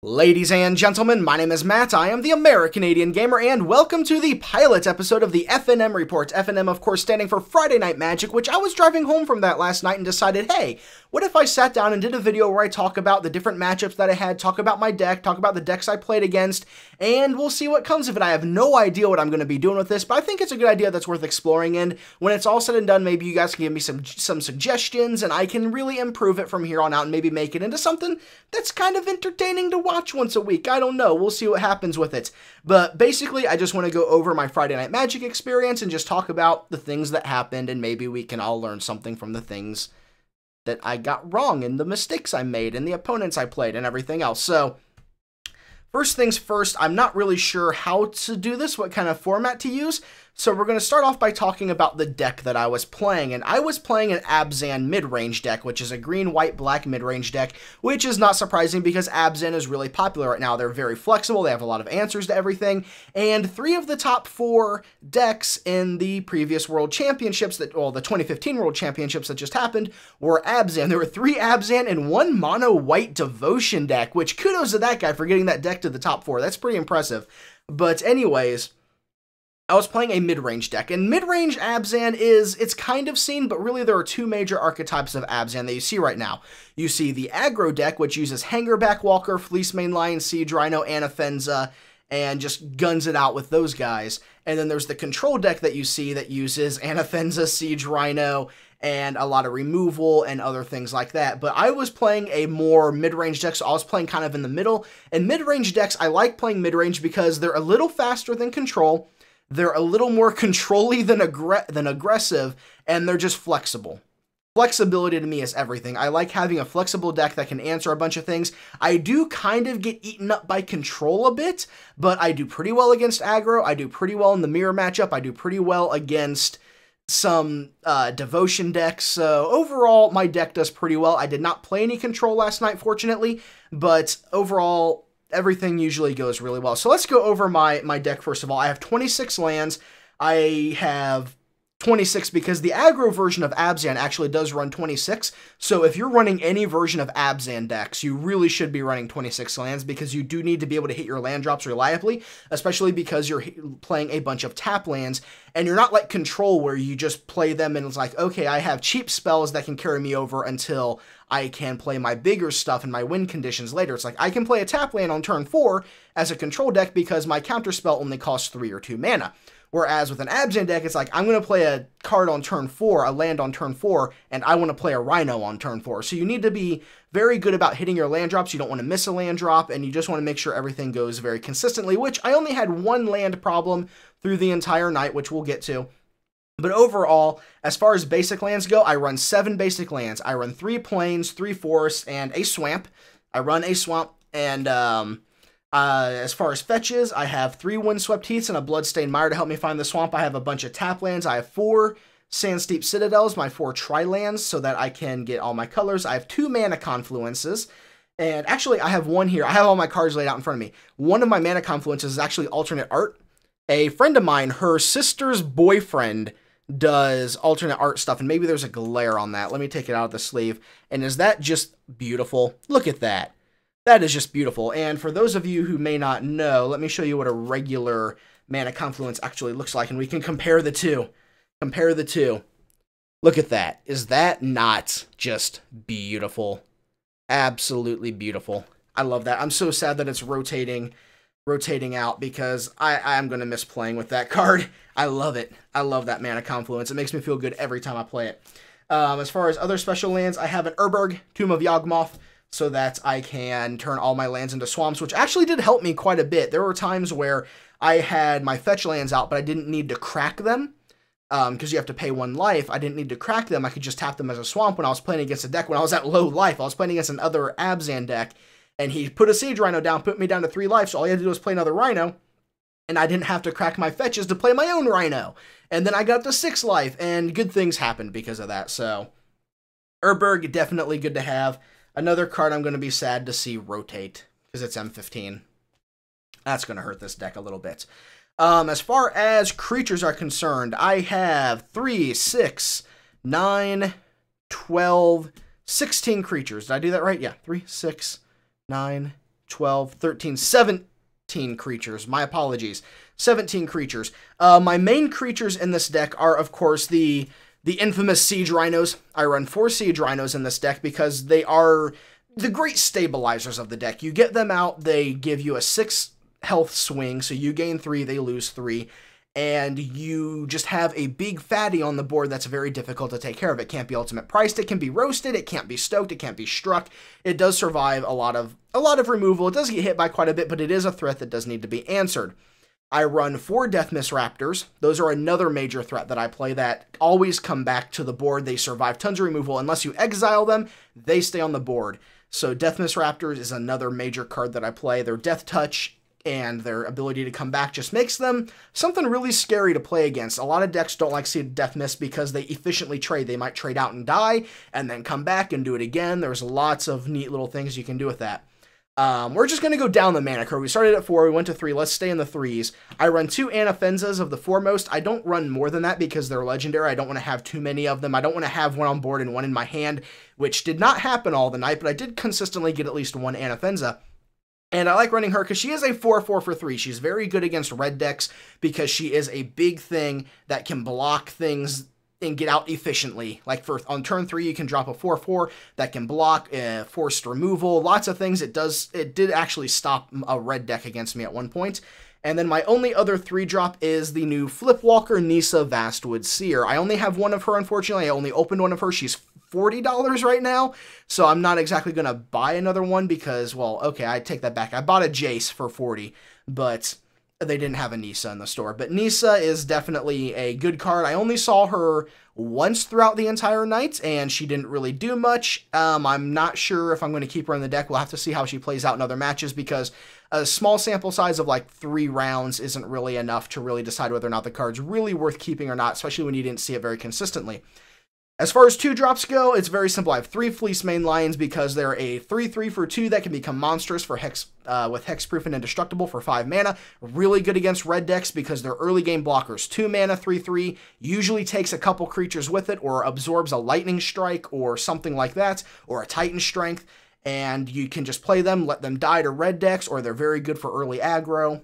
Ladies and gentlemen, my name is Matt, I am the American-Canadian Gamer, and welcome to the pilot episode of the FNM Report. FNM, of course, standing for Friday Night Magic, which I was driving home from that last night and decided, hey, what if I sat down and did a video where I talk about the different matchups that I had, talk about my deck, talk about the decks I played against, and we'll see what comes of it. I have no idea what I'm going to be doing with this, but I think it's a good idea that's worth exploring, and when it's all said and done, maybe you guys can give me some suggestions, and I can really improve it from here on out and maybe make it into something that's kind of entertaining to watch once a week. I don't know. We'll see what happens with it. But basically, I just want to go over my Friday Night Magic experience and just talk about the things that happened, and maybe we can all learn something from the things that I got wrong and the mistakes I made and the opponents I played and everything else. So, first things first, I'm not really sure how to do this, what kind of format to use. So we're going to start off by talking about the deck that I was playing, and I was playing an Abzan Midrange deck, which is a green, white, black midrange deck, which is not surprising because Abzan is really popular right now. They're very flexible, they have a lot of answers to everything, and 3 of the top 4 decks in the previous World Championships, the 2015 World Championships that just happened, were Abzan. There were 3 Abzan and 1 mono white Devotion deck, which kudos to that guy for getting that deck to the top 4. That's pretty impressive. But anyways, I was playing a mid-range deck, and mid-range Abzan it's kind of seen, but really there are 2 major archetypes of Abzan that you see right now. You see the aggro deck, which uses Hangerback Walker, Fleece Mane Lion, Siege Rhino, Anafenza, and just guns it out with those guys. And then there's the control deck that you see that uses Anafenza, Siege Rhino, and a lot of removal and other things like that. But I was playing a more mid-range deck, so I was playing kind of in the middle. And mid-range decks, I like playing mid-range because they're a little faster than control, they're a little more control-y than aggressive, and they're just flexible. Flexibility to me is everything. I like having a flexible deck that can answer a bunch of things. I do kind of get eaten up by control a bit, but I do pretty well against aggro. I do pretty well in the mirror matchup. I do pretty well against some devotion decks. So overall, my deck does pretty well. I did not play any control last night, fortunately, but overall, everything usually goes really well. So let's go over my deck first of all. I have 26 lands. I have 26 because the aggro version of Abzan actually does run 26. So if you're running any version of Abzan decks, you really should be running 26 lands because you do need to be able to hit your land drops reliably, especially because you're playing a bunch of tap lands, and you're not like Control where you just play them and it's like, okay, I have cheap spells that can carry me over until I can play my bigger stuff and my win conditions later. It's like, I can play a tap land on turn 4 as a control deck because my counter spell only costs 3 or 2 mana. Whereas with an Abzan deck, it's like, I'm going to play a card on turn 4, a land on turn 4, and I want to play a Rhino on turn 4. So you need to be very good about hitting your land drops. You don't want to miss a land drop, and you just want to make sure everything goes very consistently, which I only had 1 land problem through the entire night, which we'll get to. But overall, as far as basic lands go, I run 7 basic lands. I run 3 plains, 3 forests, and a swamp. I run a swamp, and as far as fetches, I have 3 Windswept Heaths and a Bloodstained Mire to help me find the swamp. I have a bunch of tap lands. I have 4 Sandsteep Citadels, my 4 tri-lands, so that I can get all my colors. I have 2 mana confluences. And actually, I have 1 here. I have all my cards laid out in front of me. One of my mana confluences is actually alternate art. A friend of mine, her sister's boyfriend, does alternate art stuff, and maybe there's a glare on that. Let me take it out of the sleeve. And is that just beautiful? Look at that. That is just beautiful. And for those of you who may not know, let me show you what a regular mana confluence actually looks like, and we can compare the two. Compare the two. Look at that. Is that not just beautiful? Absolutely beautiful. I love that. I'm so sad that it's rotating out because I'm going to miss playing with that card. I love it. I love that mana confluence. It makes me feel good every time I play it. As far as other special lands, I have an Urberg, Tomb of Yawgmoth, so that I can turn all my lands into swamps, which actually did help me quite a bit. There were times where I had my fetch lands out, but I didn't need to crack them, because you have to pay 1 life. I didn't need to crack them. I could just tap them as a swamp when I was playing against a deck. When I was at low life, I was playing against another Abzan deck, and he put a Siege Rhino down, put me down to 3 life, so all you had to do was play another Rhino, and I didn't have to crack my fetches to play my own Rhino. And then I got to 6 life, and good things happened because of that. So, Urberg, definitely good to have. Another card I'm going to be sad to see rotate, because it's M15. That's going to hurt this deck a little bit. As far as creatures are concerned, I have 3, 6, 9, 12, 16 creatures. Did I do that right? Yeah, 3, 6, 9, 12, 13, 17 creatures. My apologies. 17 creatures. My main creatures in this deck are, of course, the infamous Siege Rhinos. I run 4 Siege Rhinos in this deck because they are the great stabilizers of the deck. You get them out, they give you a 6 health swing, so you gain 3, they lose 3, and you just have a big fatty on the board that's very difficult to take care of. It can't be ultimate priced, it can be roasted, it can't be stoked, it can't be struck. It does survive a lot of removal. It does get hit by quite a bit, but it is a threat that does need to be answered. I run 4 Deathmiss Raptors. Those are another major threat that I play that always come back to the board. They survive tons of removal. Unless you exile them, they stay on the board. So Deathmiss Raptors is another major card that I play. Their Death Touch and their ability to come back just makes them something really scary to play against. A lot of decks don't like seeing Deathmiss because they efficiently trade. They might trade out and die, and then come back and do it again. There's lots of neat little things you can do with that. We're just going to go down the mana curve. We started at 4, we went to 3, let's stay in the 3s. I run 2 Anafenzas of the foremost. I don't run more than that because they're legendary. I don't want to have too many of them. I don't want to have one on board and one in my hand, which did not happen all the night, but I did consistently get at least 1 Anafenza. And I like running her because she is a 4/4 for 3. She's very good against red decks because she is a big thing that can block things and get out efficiently. Like on turn 3, you can drop a 4/4 that can block forced removal, lots of things. It did actually stop a red deck against me at one point. And then my only other 3-drop is the new Flipwalker Nissa Vastwood Seer. I only have one of her, unfortunately. I only opened one of her. She's $40 right now, so I'm not exactly going to buy another one because, well, okay, I take that back. I bought a Jace for 40, but they didn't have a Nissa in the store. But Nissa is definitely a good card. I only saw her once throughout the entire night, and she didn't really do much. I'm not sure if I'm going to keep her in the deck. We'll have to see how she plays out in other matches because a small sample size of like 3 rounds isn't really enough to really decide whether or not the card's really worth keeping or not, especially when you didn't see it very consistently. As far as 2-drops go, it's very simple. I have 3 Fleece Mane Lions because they're a 3/3 for 2 that can become monsters for with Hexproof and Indestructible for 5 mana. Really good against red decks because they're early game blockers. 2 mana, 3/3, usually takes a couple creatures with it or absorbs a Lightning Strike or something like that, or a Titan Strength, and you can just play them, let them die to red decks, or they're very good for early aggro.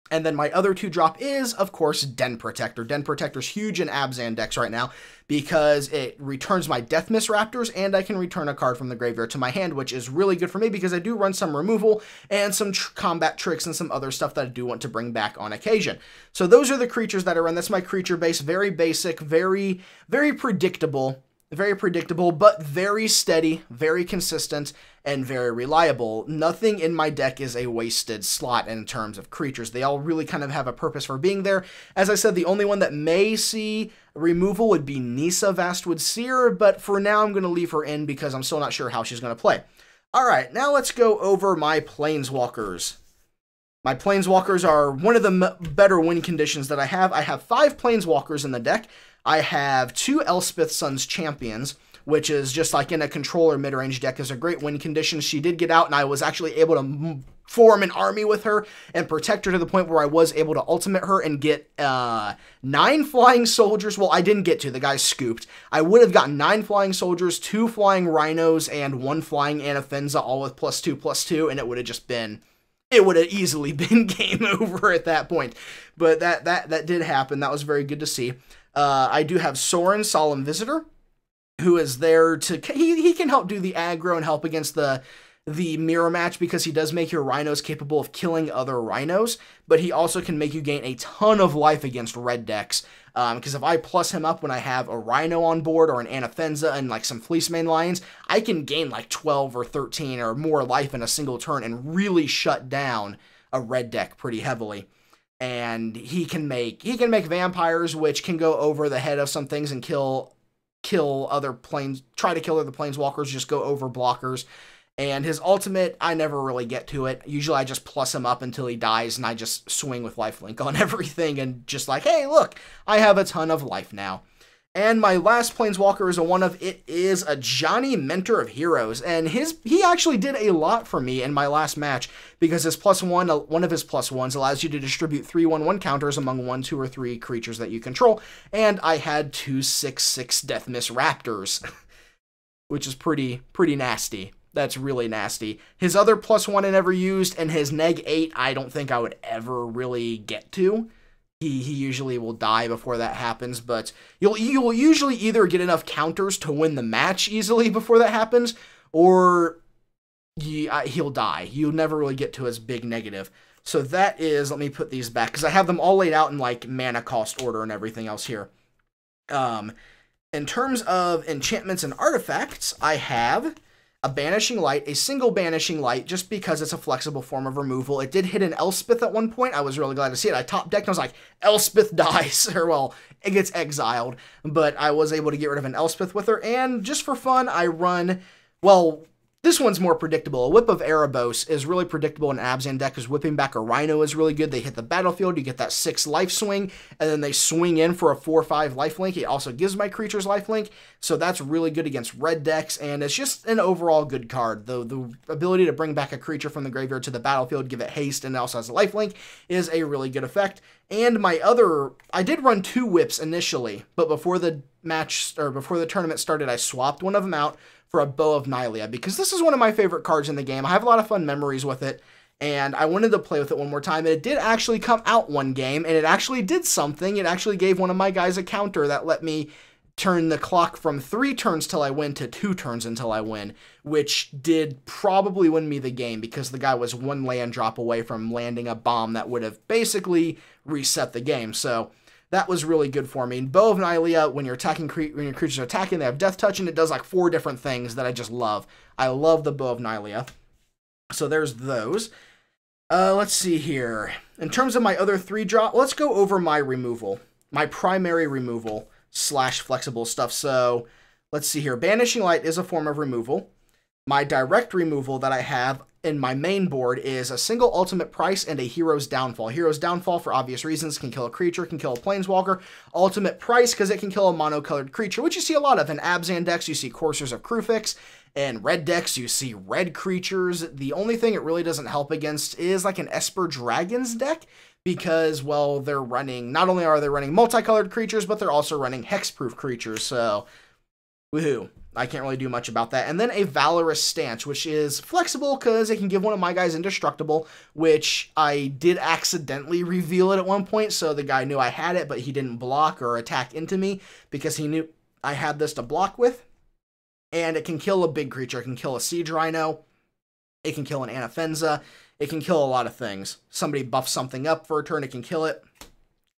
And then my other 2-drop is, of course, Den Protector. Den Protector's huge in Abzan decks right now because it returns my Deathmiss Raptors, and I can return a card from the graveyard to my hand, which is really good for me because I do run some removal and some combat tricks and some other stuff that I do want to bring back on occasion. So those are the creatures that I run. That's my creature base. Very basic, very, very predictable. Very predictable, but very steady, very consistent, and very reliable. Nothing in my deck is a wasted slot in terms of creatures. They all really kind of have a purpose for being there. As I said, the only one that may see removal would be Nissa Vastwood Seer, but for now I'm going to leave her in because I'm still not sure how she's going to play. Alright, now let's go over my Planeswalkers. My Planeswalkers are one of the better win conditions that I have. I have 5 Planeswalkers in the deck. I have 2 Elspeth Sun's Champions, which is just like in a controller mid-range deck, is a great win condition. She did get out, and I was actually able to form an army with her and protect her to the point where I was able to ultimate her and get 9 flying soldiers. Well, I didn't get to. The guy scooped. I would have gotten 9 flying soldiers, 2 flying rhinos, and 1 flying Anafenza, all with +2/+2, and it would have just been... It would have easily been game over at that point. But that did happen. That was very good to see. I do have Sorin, Solemn Visitor, who is there to... He can help do the aggro and help against the mirror match because he does make your rhinos capable of killing other rhinos, but he also can make you gain a ton of life against red decks. Because if I plus him up when I have a rhino on board or an Anafenza and like some Fleece Mane Lions, I can gain like 12 or 13 or more life in a single turn and really shut down a red deck pretty heavily. And he can make vampires, which can go over the head of some things and kill other planes, try to kill other planeswalkers, just go over blockers. And his ultimate, I never really get to it. Usually I just plus him up until he dies, and I just swing with lifelink on everything, and just like, hey, look, I have a ton of life now. And my last Planeswalker is it is a Johnny Mentor of Heroes, and he actually did a lot for me in my last match, because his +1, one of his +1s allows you to distribute 3/1/1 counters among 1, 2, or 3 creatures that you control, and I had 2 6/6 Deathmiss Raptors, which is pretty nasty. That's really nasty. His other +1 I never used, and his -8 I don't think I would ever really get to. He usually will die before that happens, but you'll usually either get enough counters to win the match easily before that happens, or he'll die. You'll never really get to his big negative. So that is, let me put these back, because I have them all laid out in like mana cost order and everything else here. In terms of enchantments and artifacts, I have a Banishing Light, a single Banishing Light, just because it's a flexible form of removal. It did hit an Elspeth at one point. I was really glad to see it. I top decked and I was like, Elspeth dies, or well, it gets exiled, but I was able to get rid of an Elspeth with her, and just for fun, I run, well, this one's more predictable. A Whip of Erebos is really predictable in an Abzan deck, because whipping back a Rhino is really good. They hit the battlefield, you get that 6 life swing, and then they swing in for a 4/5 lifelink. It also gives my creatures lifelink, so that's really good against red decks, and it's just an overall good card. The ability to bring back a creature from the graveyard to the battlefield, give it haste, and it also has a lifelink is a really good effect. And I did run 2 whips initially, but before the match, or before the tournament started, I swapped one of them out for a Bow of Nylea, because this is one of my favorite cards in the game. I have a lot of fun memories with it, and I wanted to play with it one more time, and it did actually come out one game, and it actually did something. It actually gave one of my guys a counter that let me turn the clock from 3 turns till I win to 2 turns until I win, which did probably win me the game, because the guy was 1 land drop away from landing a bomb that would have basically reset the game. So that was really good for me. And Bow of Nylea, when your creatures are attacking, they have Death Touch, and it does like 4 different things that I just love. I love the Bow of Nylea. So there's those. Let's see here. In terms of my other 3-drop, let's go over my removal. My primary removal / flexible stuff. So let's see here. Banishing Light is a form of removal. My direct removal that I have in my main board is a single Ultimate Price and a Hero's Downfall. Hero's Downfall, for obvious reasons, can kill a creature, can kill a planeswalker. Ultimate Price, because it can kill a monocolored creature, which you see a lot of. In Abzan decks, you see Coursers of Krufix. In red decks, you see red creatures. The only thing it really doesn't help against is like an Esper Dragons deck, because, well, they're running, not only are they running multicolored creatures, but they're also running hexproof creatures, so woohoo. I can't really do much about that. And then a Valorous Stance, which is flexible because it can give one of my guys indestructible, which I did accidentally reveal it at one point, so the guy knew I had it, but he didn't block or attack into me because he knew I had this to block with. And it can kill a big creature. It can kill a Siege Rhino. It can kill an Anafenza. It can kill a lot of things. Somebody buffs something up for a turn, it can kill it.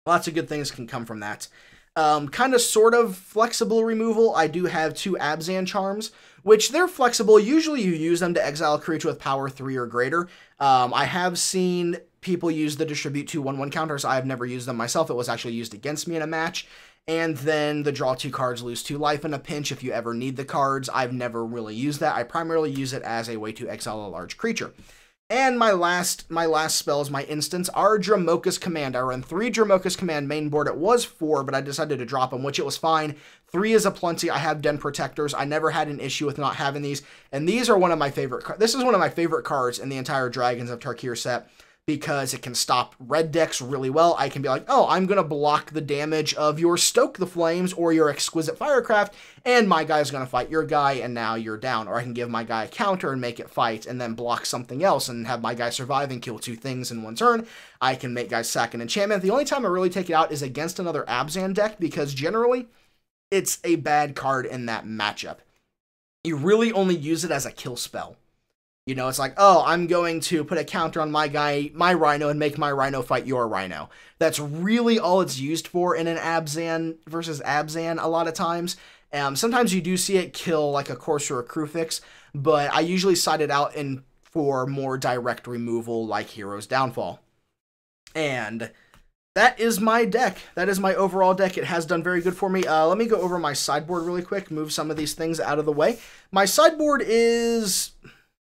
Lots of good things can come from that. Kind of sort of flexible removal, I do have 2 Abzan Charms, which they're flexible. Usually you use them to exile a creature with power 3 or greater. I have seen people use the distribute 2 1/1 counters. I have never used them myself. It was actually used against me in a match. And then the draw 2 cards, lose 2 life in a pinch if you ever need the cards. I've never really used that. I primarily use it as a way to exile a large creature. And my last spells, my instants, are Dramoka's Command. I run 3 Dramoka's Command main board. It was 4, but I decided to drop them, which it was fine. 3 is a plenty. I have Den Protectors. I never had an issue with not having these. And these are one of my favorite cards. This is one of my favorite cards in the entire Dragons of Tarkir set, because it can stop red decks really well. I can be like, oh, I'm going to block the damage of your Stoke the Flames or your Exquisite Firecraft, and my guy's going to fight your guy, and now you're down. Or I can give my guy a counter and make it fight, and then block something else, and have my guy survive and kill 2 things in 1 turn. I can make guys sack an enchantment. The only time I really take it out is against another Abzan deck, because generally, it's a bad card in that matchup. You really only use it as a kill spell. You know, it's like, oh, I'm going to put a counter on my guy, my Rhino, and make my Rhino fight your Rhino. That's really all it's used for in an Abzan versus Abzan a lot of times. Sometimes you do see it kill like a Courser or Krufix, but I usually side it out for more direct removal like Hero's Downfall. And that is my deck. That is my overall deck. It has done very good for me. Let me go over my sideboard really quick, move some of these things out of the way. My sideboard is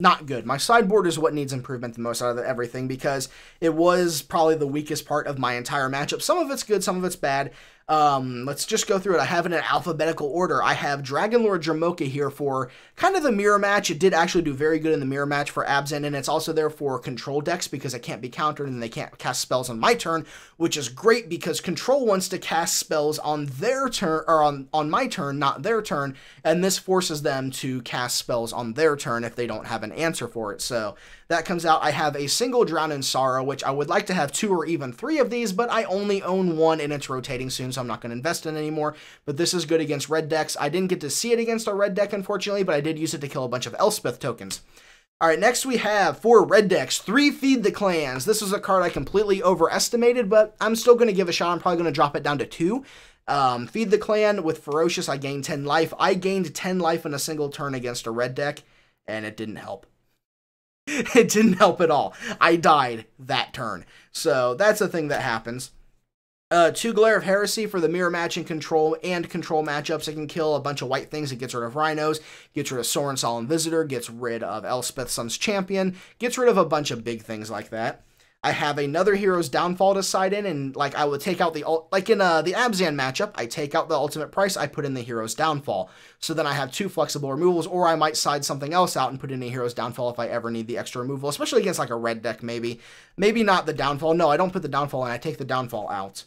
not good. My sideboard is what needs improvement the most out of everything, because it was probably the weakest part of my entire matchup. Some of it's good, some of it's bad. Let's just go through it. I have it in alphabetical order. I have Dragon Lord Dramoka here for kind of the mirror match. It did actually do very good in the mirror match for Abzan, and it's also there for control decks because it can't be countered and they can't cast spells on my turn, which is great because control wants to cast spells on their turn, or on my turn, not their turn, and this forces them to cast spells on their turn if they don't have an answer for it. So that comes out. I have a single Drown in Sorrow, which I would like to have 2 or even 3 of these, but I only own 1 and it's rotating soon, so I'm not going to invest in it anymore. But this is good against red decks. I didn't get to see it against a red deck, unfortunately, but I did use it to kill a bunch of Elspeth tokens. Alright, next we have, for red decks, 3 Feed the Clans. This is a card I completely overestimated, but I'm still going to give a shot. I'm probably going to drop it down to 2. Feed the Clan with Ferocious, I gained 10 life. I gained 10 life in a single turn against a red deck, and it didn't help. It didn't help at all. I died that turn. So that's a thing that happens. 2 Glare of Heresy for the mirror match and control matchups. It can kill a bunch of white things. It gets rid of Rhinos, gets rid of Sorin Solemn Visitor, gets rid of Elspeth Sun's Champion, gets rid of a bunch of big things like that. I have another Hero's Downfall to side in, and like I would take out the, like in the Abzan matchup, I take out the ultimate price, I put in the Hero's Downfall. So then I have 2 flexible removals, or I might side something else out and put in a Hero's Downfall if I ever need the extra removal, especially against like a red deck maybe. Maybe not the Downfall. No, I don't put the Downfall in, I take the Downfall out.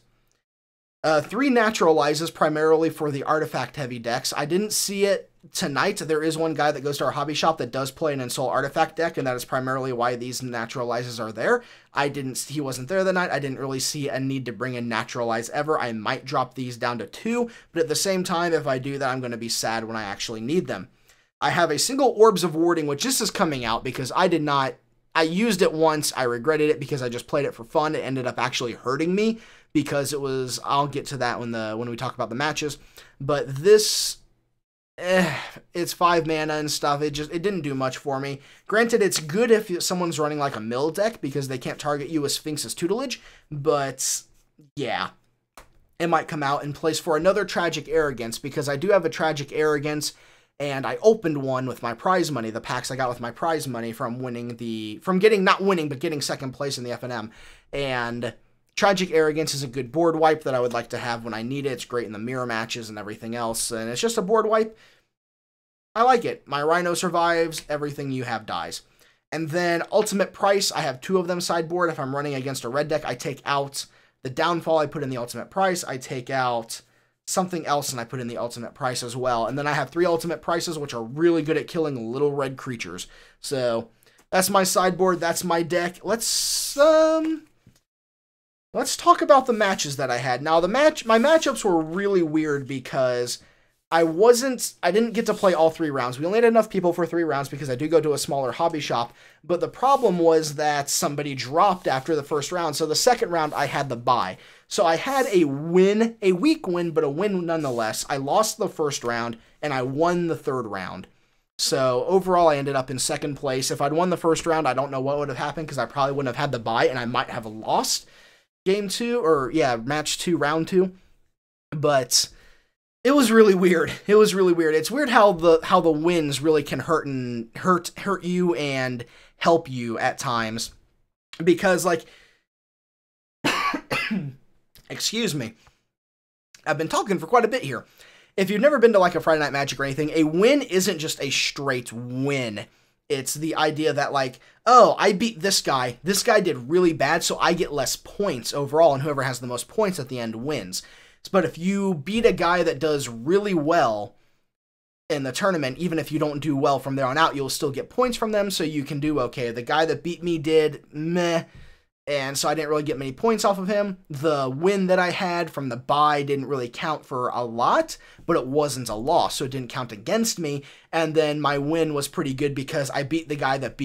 3 Naturalizes primarily for the artifact-heavy decks. I didn't see it tonight. There is one guy that goes to our hobby shop that does play an Ensoul artifact deck, and that is primarily why these Naturalizes are there. He wasn't there the night. I didn't really see a need to bring in Naturalize ever. I might drop these down to 2, but at the same time, if I do that, I'm going to be sad when I actually need them. I have a single Orbs of Warding, which this is coming out because I used it once. I regretted it because I just played it for fun. It ended up actually hurting me because it was, I'll get to that when we talk about the matches. But this, it's 5 mana and stuff. It didn't do much for me. Granted, it's good if someone's running like a mill deck because they can't target you with Sphinx's Tutelage, but yeah. It might come out in place for another Tragic Arrogance because I do have a Tragic Arrogance, and I opened one with my prize money, the packs I got with my prize money from getting second place in the FNM. And Tragic Arrogance is a good board wipe that I would like to have when I need it. It's great in the mirror matches and everything else, and it's just a board wipe. I like it. My Rhino survives, everything you have dies. And then Ultimate Price, I have 2 of them sideboard. If I'm running against a red deck, I take out the Downfall, I put in the Ultimate Price. I take out something else and I put in the Ultimate Price as well. And then I have 3 Ultimate Prices, which are really good at killing little red creatures. So that's my sideboard, that's my deck. Let's talk about the matches that I had. Now, my matchups were really weird because I didn't get to play all 3 rounds. We only had enough people for 3 rounds because I do go to a smaller hobby shop, but the problem was that somebody dropped after the first round, so the second round I had the bye. So I had a win, a weak win, but a win nonetheless. I lost the first round, and I won the third round. So overall, I ended up in second place. If I'd won the first round, I don't know what would have happened because I probably wouldn't have had the bye, and I might have lost match 2, round 2. But it was really weird. It was really weird. It's weird how the wins really can hurt you and help you at times. Because, like, excuse me, I've been talking for quite a bit here. If you've never been to like a Friday Night Magic or anything, a win isn't just a straight win. It's the idea that, like, oh, I beat this guy did really bad, so I get less points overall, and whoever has the most points at the end wins. But if you beat a guy that does really well in the tournament, even if you don't do well from there on out, you'll still get points from them, so you can do okay. The guy that beat me did meh, and so I didn't really get many points off of him. The win that I had from the bye didn't really count for a lot, but it wasn't a loss, so it didn't count against me. And then my win was pretty good because I beat the guy that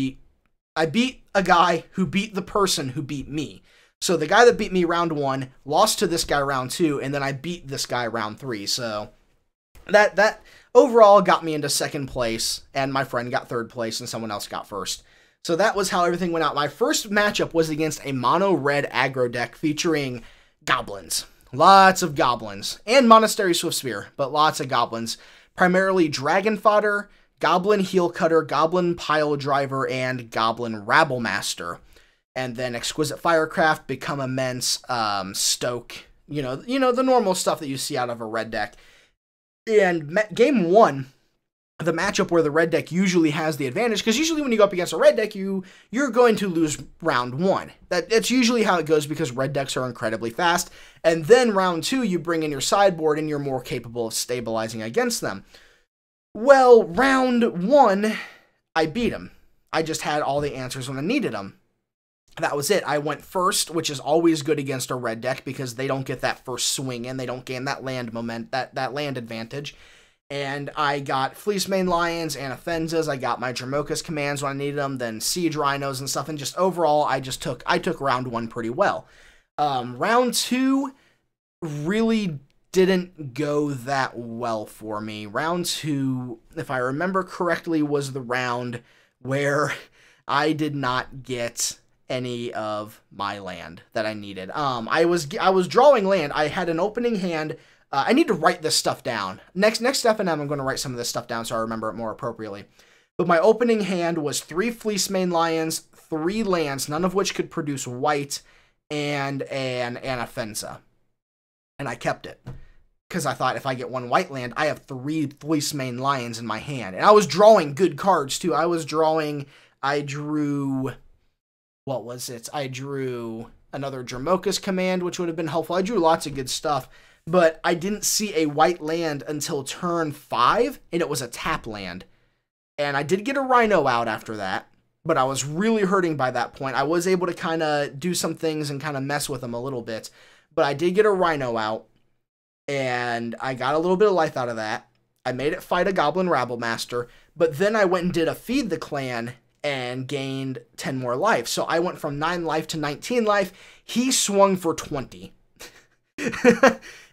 I beat a guy who beat the person who beat me. So the guy that beat me round 1 lost to this guy round 2, and then I beat this guy round 3. So that overall got me into second place, and my friend got third place, and someone else got first. So that was how everything went out. My first matchup was against a mono-red aggro deck featuring goblins. Lots of goblins. And Monastery Swiftspear, but lots of goblins. Primarily Dragon Fodder, Goblin Heel Cutter, Goblin Pile Driver, and Goblin Rabble Master. And then Exquisite Firecraft, Become Immense, Stoke, the normal stuff that you see out of a red deck. And game 1, the matchup where the red deck usually has the advantage, because usually when you go up against a red deck, you're going to lose round 1. That's usually how it goes, because red decks are incredibly fast, and then round 2 you bring in your sideboard and you're more capable of stabilizing against them. Well, round 1, I beat him. I just had all the answers when I needed them. That was it. I went first, which is always good against a red deck, because they don't get that first swing in, they don't gain that land that land advantage. And I got Fleecemane Lions and Offensas. I got my Dromokas commands when I needed them, then Siege Rhinos and stuff, and just overall, I took round 1 pretty well. Round 2 really didn't go that well for me. Round 2, if I remember correctly, was the round where I did not get any of my land that I needed. I was drawing land. I had an opening hand. I need to write this stuff down. Next FNM, I'm going to write some of this stuff down so I remember it more appropriately. But my opening hand was 3 Fleecemane Lions, 3 lands, none of which could produce white, and an Offensa. And I kept it, because I thought if I get 1 white land, I have 3 Fleecemane Lions in my hand. And I was drawing good cards, too. I drew... What was it? I drew another Dromokas command, which would have been helpful. I drew lots of good stuff. But I didn't see a white land until turn 5, and it was a tap land. And I did get a Rhino out after that, but I was really hurting by that point. I was able to kind of do some things and kind of mess with them a little bit, but I did get a Rhino out, and I got a little bit of life out of that. I made it fight a Goblin Rabblemaster, but then I went and did a Feed the Clan and gained 10 more life. So I went from 9 life to 19 life. He swung for 20.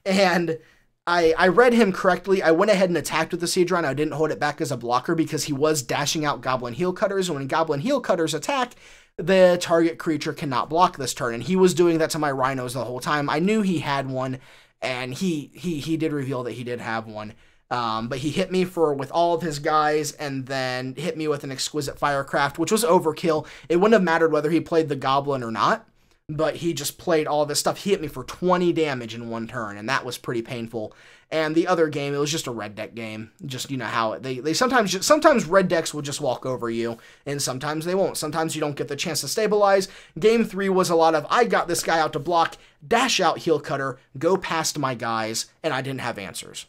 And I read him correctly. I went ahead and attacked with the Siege Rhino. I didn't hold it back as a blocker because he was dashing out Goblin Heel Cutters. And when Goblin Heel Cutters attack, the target creature cannot block this turn. And he was doing that to my Rhinos the whole time. I knew he had one, and he did reveal that he did have one. But he hit me with all of his guys, and then hit me with an Exquisite Firecraft, which was overkill. It wouldn't have mattered whether he played the Goblin or not, but he just played all this stuff. He hit me for 20 damage in 1 turn, and that was pretty painful. And the other game, it was just a red deck game. Just, how they sometimes red decks will just walk over you, and sometimes they won't. Sometimes you don't get the chance to stabilize. Game 3 was a lot of, I got this guy out to block, dash out Heel Cutter, go past my guys, and I didn't have answers.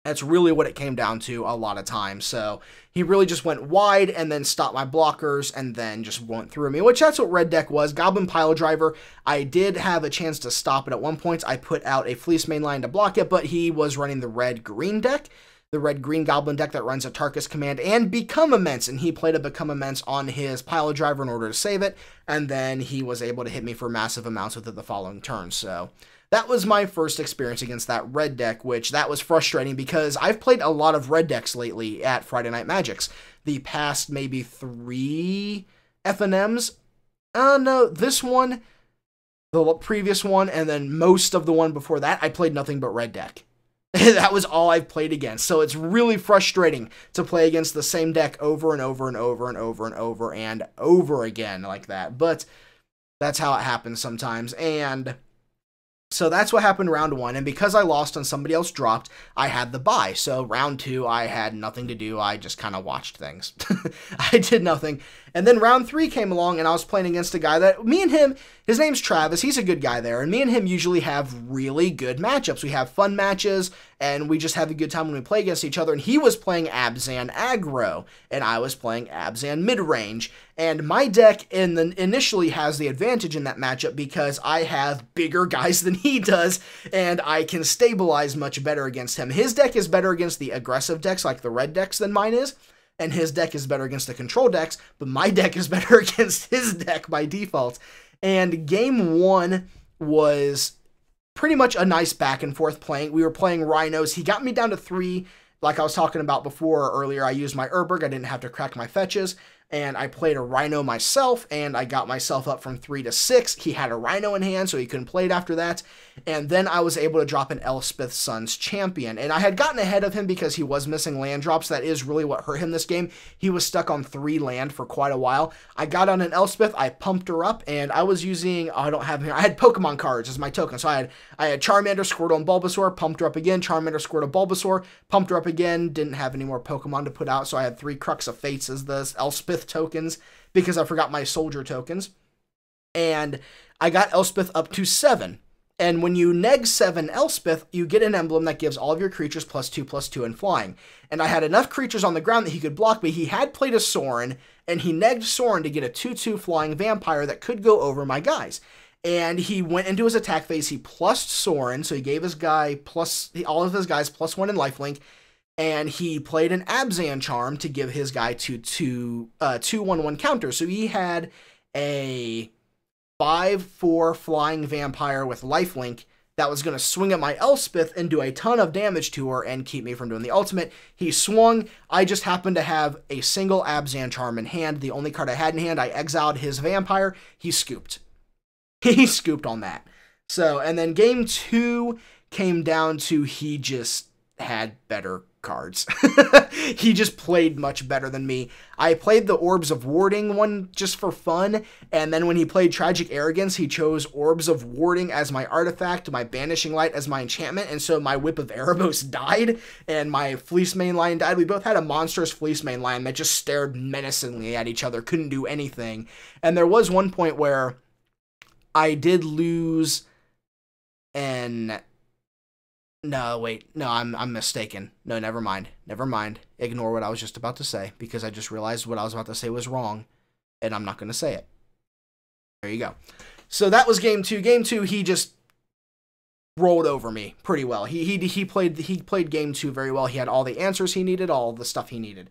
That's really what it came down to a lot of times. So he really just went wide and then stopped my blockers and then just went through me, which that's what red deck was. Goblin Pile Driver, I did have a chance to stop it at one point. I put out a Fleecemane Lion to block it, but he was running the red-green deck, the red-green Goblin deck that runs a Tarkus command and Become Immense, and he played a Become Immense on his Pile Driver in order to save it, and then he was able to hit me for massive amounts with it the following turn. So that was my first experience against that red deck, which that was frustrating because I've played a lot of red decks lately at Friday Night Magics. The past maybe 3 FNMs. No, this one, the previous one, and then most of the one before that, I played nothing but red deck. That was all I've played against. So it's really frustrating to play against the same deck over and over and over and over and over and over again like that. But that's how it happens sometimes. And so that's what happened round 1, and because I lost and somebody else dropped, I had the bye. So round 2, I had nothing to do. I just kind of watched things. I did nothing. And then round 3 came along, and I was playing against a guy that, me and him, his name's Travis, he's a good guy there, and me and him usually have really good matchups. We have fun matches, and we just have a good time when we play against each other, and he was playing Abzan Aggro, and I was playing Abzan Midrange, and my deck initially has the advantage in that matchup because I have bigger guys than he does, and I can stabilize much better against him. His deck is better against the aggressive decks, like the red decks, than mine is, and his deck is better against the control decks, but my deck is better against his deck by default. And game 1 was pretty much a nice back and forth playing. We were playing Rhinos. He got me down to 3, like I was talking about before earlier. I used my Urberg. I didn't have to crack my fetches, and I played a Rhino myself, and I got myself up from 3 to 6. He had a Rhino in hand, so he couldn't play it after that. And then I was able to drop an Elspeth Sun's Champion. And I had gotten ahead of him because he was missing land drops. That is really what hurt him this game. He was stuck on 3 land for quite a while. I got on an Elspeth, I pumped her up, and I was using, I don't have him here, I had Pokemon cards as my token. So I had Charmander, Squirtle, and Bulbasaur, pumped her up again, Charmander, Squirtle, Bulbasaur, pumped her up again, didn't have any more Pokemon to put out, so I had 3 Crux of Fates as the Elspeth tokens because I forgot my Soldier tokens. And I got Elspeth up to 7. And when you neg 7 Elspeth, you get an emblem that gives all of your creatures +2/+2 in flying. And I had enough creatures on the ground that he could block me. He had played a Sorin, and he negged Sorin to get a 2/2 flying vampire that could go over my guys. And he went into his attack phase, he plussed Sorin, so he gave his guy all of his guys +1 in lifelink, and he played an Abzan charm to give his guy 2/1/1 counters. So he had a 5/4 flying vampire with lifelink that was going to swing at my Elspeth and do a ton of damage to her and keep me from doing the ultimate. He swung. I just happened to have a single Abzan charm in hand, the only card I had in hand. I exiled his vampire. He scooped. He scooped on that. So, and then game 2 came down to he just had better cards. He just played much better than me. I played the Orbs of Warding one just for fun, and then when he played Tragic Arrogance, he chose Orbs of Warding as my artifact, my Banishing Light as my enchantment, and so my Whip of Erebos died, and my Fleece Mane Lion died. We both had a monstrous Fleece Mane Lion that just stared menacingly at each other, couldn't do anything. And there was one point where I did lose an... No, wait. No, I'm mistaken. No, never mind. Never mind. Ignore what I was just about to say, because I just realized what I was about to say was wrong, and I'm not going to say it. There you go. So that was game 2. Game 2, he just rolled over me pretty well. He played game 2 very well. He had all the answers he needed, all the stuff he needed.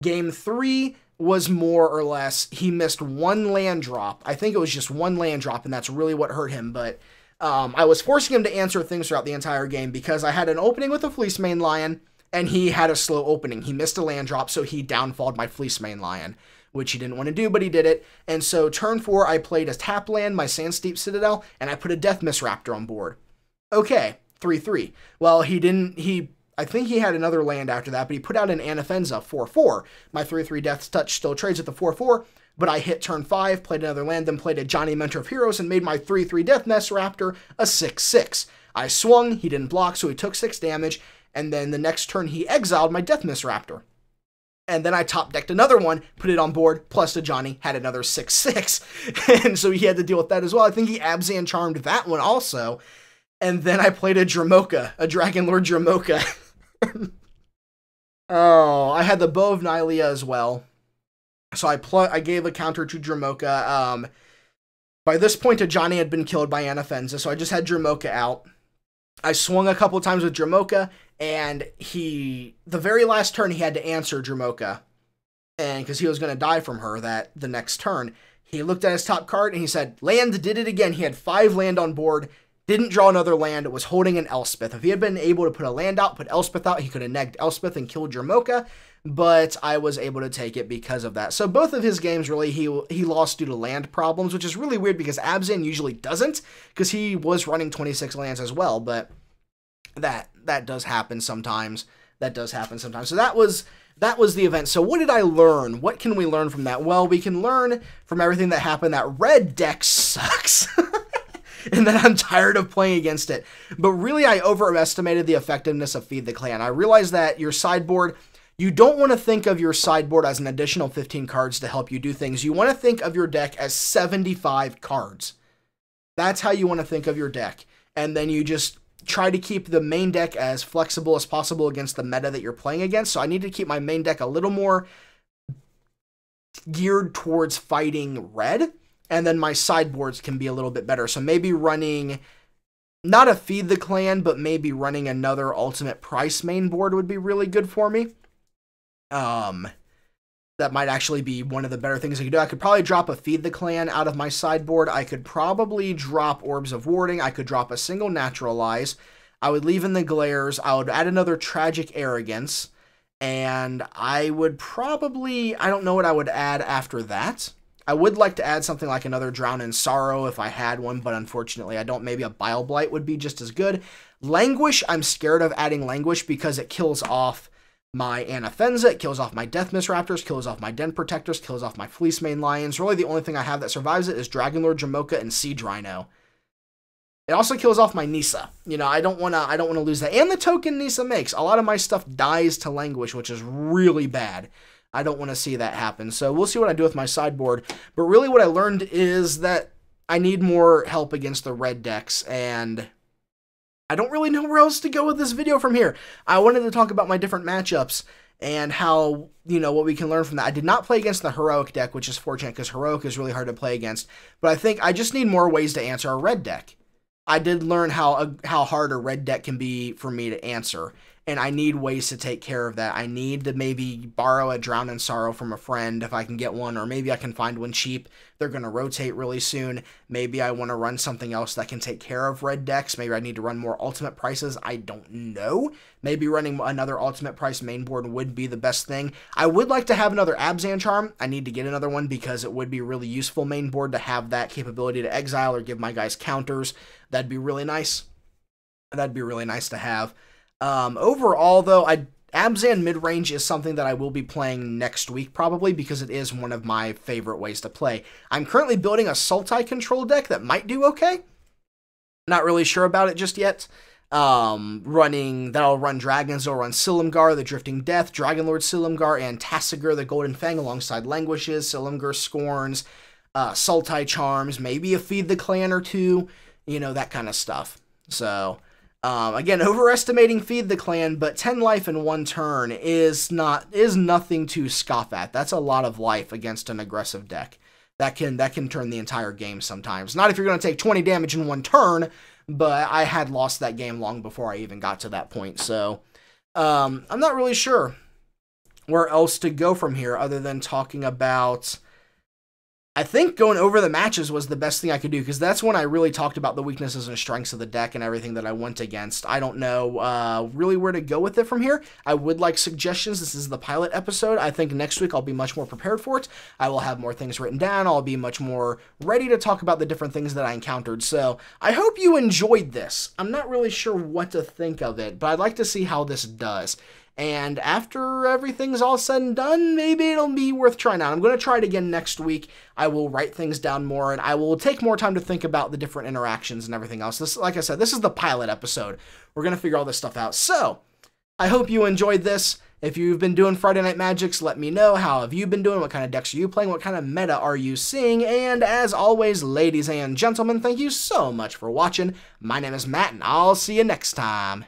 Game 3 was more or less, he missed 1 land drop. I think it was just 1 land drop, and that's really what hurt him, but I was forcing him to answer things throughout the entire game because I had an opening with a Fleece Mane Lion, and he had a slow opening. He missed a land drop, so he downfalled my Fleece Mane Lion, which he didn't want to do, but he did it. And so turn 4, I played a tap land, my Sandsteep Citadel, and I put a Death Mist Raptor on board. Okay, 3/3. Well, I think he had another land after that, but he put out an Anafenza 4/4. My 3/3 Death Touch still trades at the 4/4. But I hit turn 5, played another land, then played a Johnny Mentor of Heroes, and made my 3/3 Death Mist Raptor a 6/6. I swung, he didn't block, so he took 6 damage, and then the next turn he exiled my Death Mist Raptor. And then I top decked another one, put it on board, plus the Johnny had another 6/6. And so he had to deal with that as well. I think he Abzan charmed that one also. And then I played a Dramoka, a Dragon Lord Dramoka. Oh, I had the Bow of Nylea as well. So I gave a counter to Dramoka. By this point, a Johnny had been killed by Anafenza, so I just had Dramoka out. I swung a couple times with Dramoka, and the very last turn, he had to answer Dramoka. And because he was going to die from her the next turn, he looked at his top card, and he said, land, did it again. He had 5 land on board, didn't draw another land, was holding an Elspeth. If he had been able to put a land out, put Elspeth out, he could have negged Elspeth and killed Dramoka. But I was able to take it because of that. So both of his games, really, he lost due to land problems, which is really weird because Abzan usually doesn't, because he was running 26 lands as well, but that does happen sometimes. That does happen sometimes. So that was the event. So what did I learn? What can we learn from that? Well, we can learn from everything that happened that red deck sucks. And then I'm tired of playing against it. But really, I overestimated the effectiveness of Feed the Clan. I realized that your sideboard... You don't want to think of your sideboard as an additional 15 cards to help you do things. You want to think of your deck as 75 cards. That's how you want to think of your deck. And then you just try to keep the main deck as flexible as possible against the meta that you're playing against. So I need to keep my main deck a little more geared towards fighting red. And then my sideboards can be a little bit better. So maybe running... not a Feed the Clan, but maybe running another Ultimate Price main board would be really good for me. That might actually be one of the better things I could do. I could probably drop a Feed the Clan out of my sideboard. I could probably drop Orbs of Warding. I could drop a single Naturalize. I would leave in the Glares. I would add another Tragic Arrogance. And I would probably... I don't know what I would add after that. I would like to add something like another Drown in Sorrow if I had one, but unfortunately I don't. Maybe a Bile Blight would be just as good. Languish, I'm scared of adding Languish because it kills off my Anafenza, it kills off my Death Misraptors, kills off my Den Protectors, kills off my Fleece Mane Lions. Really the only thing I have that survives it is Dragonlord, Jamoka, and Siege Rhino. It also kills off my Nissa. You know, I don't wanna lose that. And the token Nissa makes. A lot of my stuff dies to Languish, which is really bad. I don't want to see that happen. So we'll see what I do with my sideboard. But really what I learned is that I need more help against the red decks, and I don't really know where else to go with this video from here. I wanted to talk about my different matchups and how, you know, what we can learn from that. I did not play against the Heroic deck, which is fortunate because Heroic is really hard to play against. But I think I just need more ways to answer a red deck. I did learn how hard a red deck can be for me to answer, and I need ways to take care of that. I need to maybe borrow a Drown in Sorrow from a friend if I can get one, or maybe I can find one cheap. They're going to rotate really soon. Maybe I want to run something else that can take care of red decks. Maybe I need to run more ultimate prices. I don't know. Maybe running another ultimate price main board would be the best thing. I would like to have another Abzan Charm. I need to get another one because it would be really useful main board to have that capability to exile or give my guys counters. That'd be really nice. That'd be really nice to have. Overall, though, Abzan Midrange is something that I will be playing next week, probably, because it is one of my favorite ways to play. I'm currently building a Sultai control deck that might do okay. Not really sure about it just yet. That'll run Dragons, it'll run Silumgar, the Drifting Death, Dragonlord Silumgar, and Tassiger, the Golden Fang, alongside Languishes, Silumgar Scorns, Sultai Charms, maybe a Feed the Clan or two, you know, that kind of stuff. So again, overestimating Feed the Clan, but 10 life in one turn is nothing to scoff at. That's a lot of life against an aggressive deck. That can turn the entire game sometimes. Not if you're going to take 20 damage in one turn, but I had lost that game long before I even got to that point. So I'm not really sure where else to go from here other than talking about... I think going over the matches was the best thing I could do, because that's when I really talked about the weaknesses and strengths of the deck and everything that I went against. I don't know really where to go with it from here. I would like suggestions. This is the pilot episode. I think next week I'll be much more prepared for it. I will have more things written down. I'll be much more ready to talk about the different things that I encountered. So I hope you enjoyed this. I'm not really sure what to think of it, but I'd like to see how this does. And after everything's all said and done, maybe it'll be worth trying out. I'm going to try it again next week. I will write things down more, and I will take more time to think about the different interactions and everything else. This, like I said, this is the pilot episode. We're going to figure all this stuff out. So, I hope you enjoyed this. If you've been doing Friday Night Magics, let me know. How have you been doing? What kind of decks are you playing? What kind of meta are you seeing? And as always, ladies and gentlemen, thank you so much for watching. My name is Matt, and I'll see you next time.